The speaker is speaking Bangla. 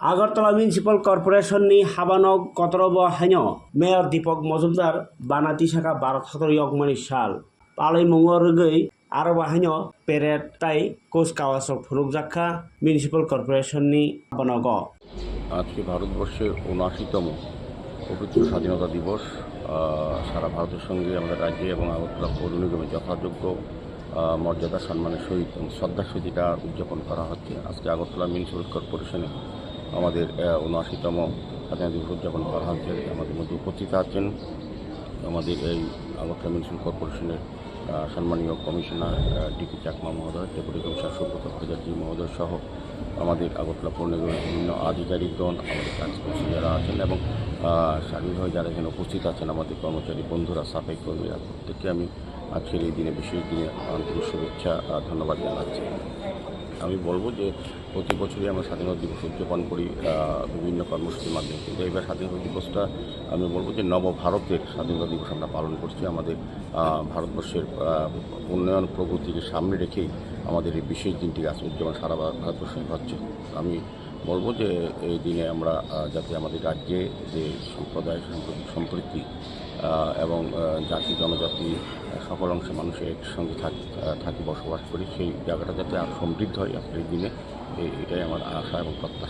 Agartala municipal corporation ni habanok kotorobo haino Mayor Deepak Majumdar banati saka Bharat Hator yokmani sal palai mungo rugui aro bahaino peret tai kuchkawaso phurukjakha municipal corporation ni habanoko আজকে ভারতবর্ষের ৭৯তম পবিত্র স্বাধীনতা দিবস সারা ভারতের সঙ্গে আমাদের রাজ্যে এবং আগরতলা পৌর নিগমে যথাযোগ্য মর্যাদা সম্মানের সহিত এবং শ্রদ্ধার সহিত এটা উদযাপন করা হচ্ছে। আজকে আগরতলা মিউনিসিপাল কর্পোরেশনে আমাদের ৭৯তম স্বাধীনতা দিবস উদযাপন করা হচ্ছে। আমাদের মধ্যে উপস্থিত আছেন আমাদের এই আগরতলা মিউনিসিপাল কর্পোরেশনের সম্মানীয় কমিশনার ডিপি চাকমা মহোদয়, ডেপুটি কমিশনার সুব্রত প্রজাপতি মহোদয় সহ আমাদের আগরতলা পৌর নিগমের বিভিন্ন আধিকারিকগণ, আমাদের কাউন্সিলর যারা আছেন এবং স্বাধীনভাবে যারা এখানে উপস্থিত আছেন আমাদের কর্মচারী বন্ধুরা, সাফাই কর্মীরা, প্রত্যেককে আমি আজকের এই দিনে বিশেষ দিনে আন্তরিক শুভেচ্ছা ধন্যবাদ জানাচ্ছি। আমি বলবো যে প্রতি বছরই আমরা স্বাধীনতা দিবস উদযাপন করি বিভিন্ন কর্মসূচির মাধ্যমে, কিন্তু এবার স্বাধীনতা দিবসটা আমি বলবো যে নবভারতের স্বাধীনতা দিবস আমরা পালন করছি। আমাদের ভারতবর্ষের উন্নয়ন প্রগতিকে সামনে রেখেই আমাদের এই বিশেষ দিনটি আজ উদযাপন সারা ভারতবর্ষে হচ্ছে। আমি বলবো যে এই দিনে আমরা যাতে আমাদের রাজ্যে যে সম্প্রদায় সম্প্রীতি এবং জাতি জনজাতি সকল অংশের মানুষের একসঙ্গে থাকি বসবাস করি, সেই জায়গাটা যাতে আরও সমৃদ্ধ হয় আজকের এই দিনে, এটাই আমার আশা এবং প্রত্যাশা।